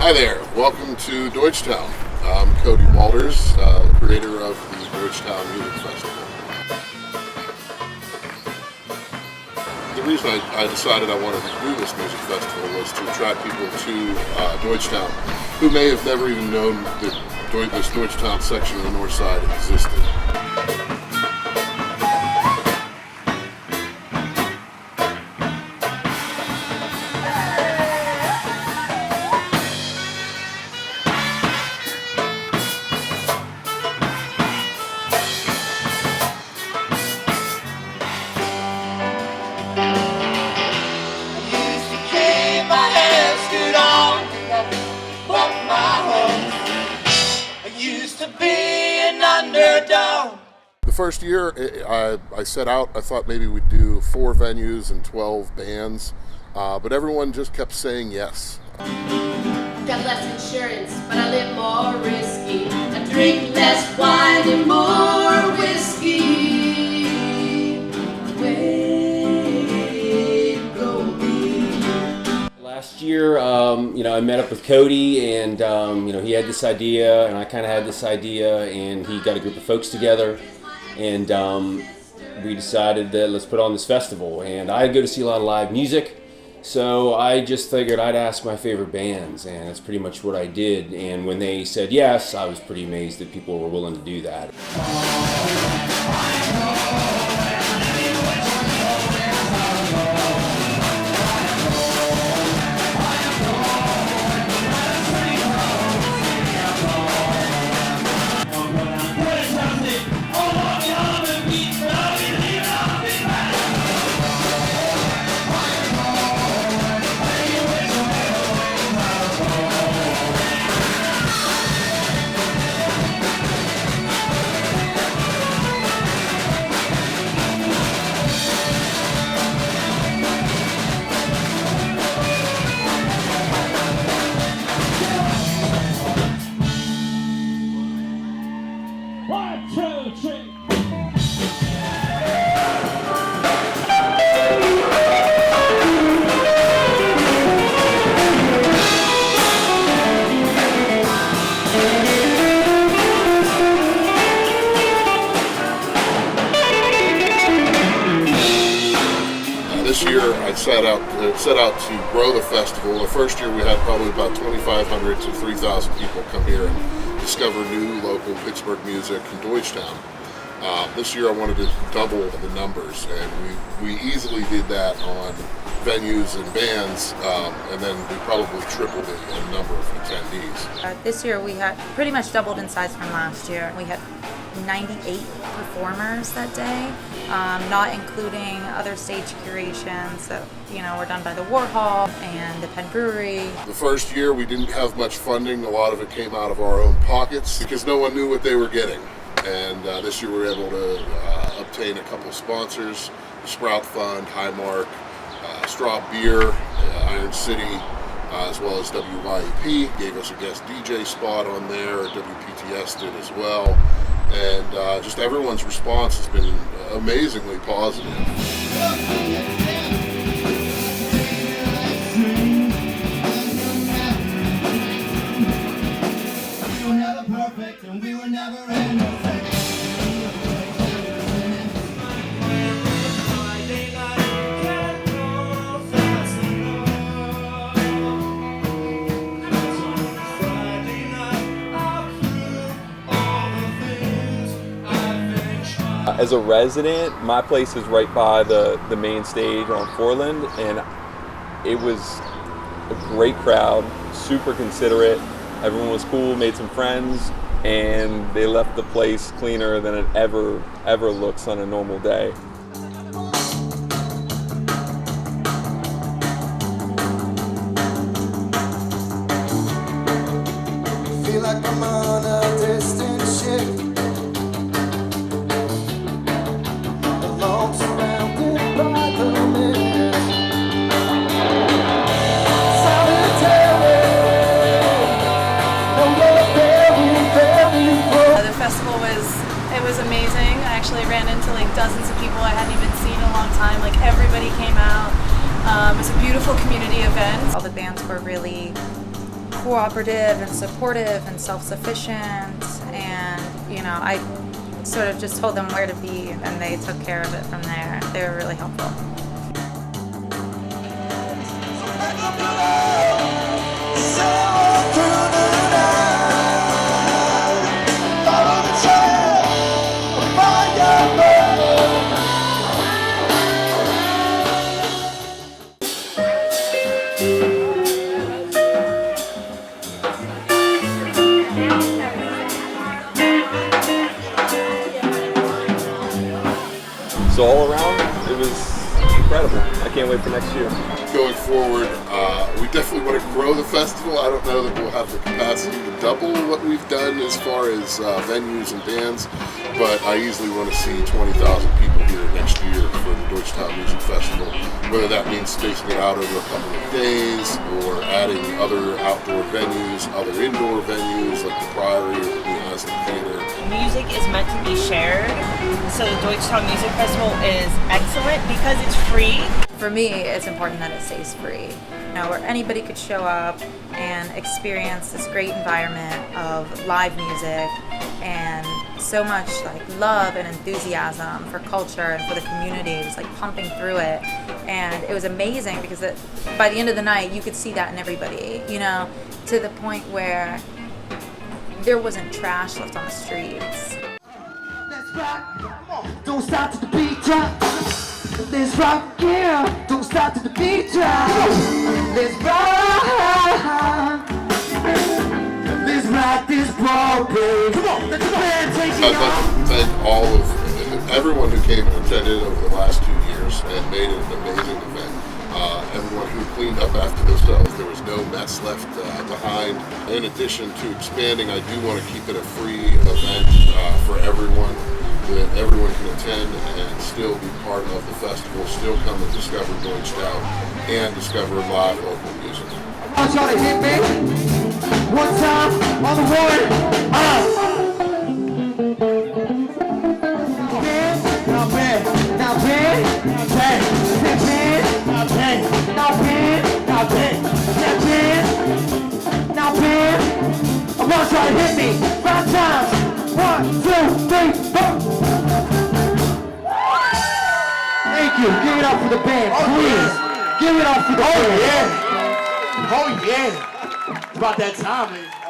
Hi there, welcome to Deutschtown. I'm Cody Walters, creator of the Deutschtown Music Festival. The reason I decided I wanted to do this music festival was to attract people to Deutschtown who may have never even known that this Deutschtown section of the North Side existed. The first year I set out, I thought maybe we'd do 4 venues and 12 bands, but everyone just kept saying yes. Got less insurance, but I live more risky. I drink less wine and more whiskey. Way go be. Last year, I met up with Cody, and he had this idea, and I kind of had this idea, and he got a group of folks together, and we decided that let's put on this festival. And I go to see a lot of live music, so I just figured I'd ask my favorite bands, and that's pretty much what I did. And when they said yes, I was pretty amazed that people were willing to do that. This year I set out to grow the festival. The first year we had probably about 2,500 to 3,000 people come here and discover new local Pittsburgh music in Deutschtown. This year I wanted to double the numbers, and we easily did that on venues and bands, and then we probably tripled it in number of attendees. This year we had pretty much doubled in size from last year. We had 98 performers that day, not including other stage curations that were done by the Warhol and the Penn Brewery. The first year we didn't have much funding. A lot of it came out of our own pockets because no one knew what they were getting. And this year we were able to obtain a couple of sponsors: the Sprout Fund, Highmark, Straw Beer, Iron City, as well as WYEP gave us a guest DJ spot on there. WPTS did as well. And just everyone's response has been amazingly positive. As a resident, my place is right by the main stage on Foreland, and it was a great crowd, super considerate. Everyone was cool, made some friends, and they left the place cleaner than it ever looks on a normal day. Feel like I'm on a distant ship, alone surrounded by the mist. Solitary, no love, very close. The festival was amazing. I actually ran into dozens of people I hadn't even seen in a long time. Everybody came out. It was a beautiful community event. All the bands were really cooperative and supportive and self-sufficient, and I sort of just told them where to be, and they took care of it from there. They were really helpful. So all around, it was incredible. I can't wait for next year. Going forward, we definitely want to grow the festival. I don't know that we'll have the capacity to double what we've done as far as venues and bands, but I easily want to see 20,000 people here next year for the Deutschtown Music Festival, whether that means spacing it out over a couple of days or adding other outdoor venues, other indoor venues like the Priory or the New Haslett Theater. Music is meant to be shared, so the Deutschtown Music Festival is excellent because it's free. For me, it's important that it stays free, where anybody could show up and experience this great environment of live music and so much love and enthusiasm for culture and for the community. It was pumping through it, and it was amazing because by the end of the night you could see that in everybody, to the point where there wasn't trash left on the streets. Let's rock, don't stop to the beat drop. Let's rock, yeah, don't stop to the beat drop. Let's rock, let's rock this ball, baby. Come on, let the band take it I'd like to thank everyone who came and attended over the last 2 years and made it an amazing event. Everyone who cleaned up after themselves. There was no mess left behind. In addition to expanding, I do want to keep it a free event for everyone, that everyone can attend and still be part of the festival, still come and discover Deutschtown and discover live local music. I want y'all to hit me one time on the one. Now bend, now bend, now bend, now bend, now bend, now bend, now bend, now bend, now bend. I want y'all to hit me 5 times. 1, 2, 3, 4. Thank you. Give it up for the band, please. Give it up for the band. Oh yeah. It's about that time, man.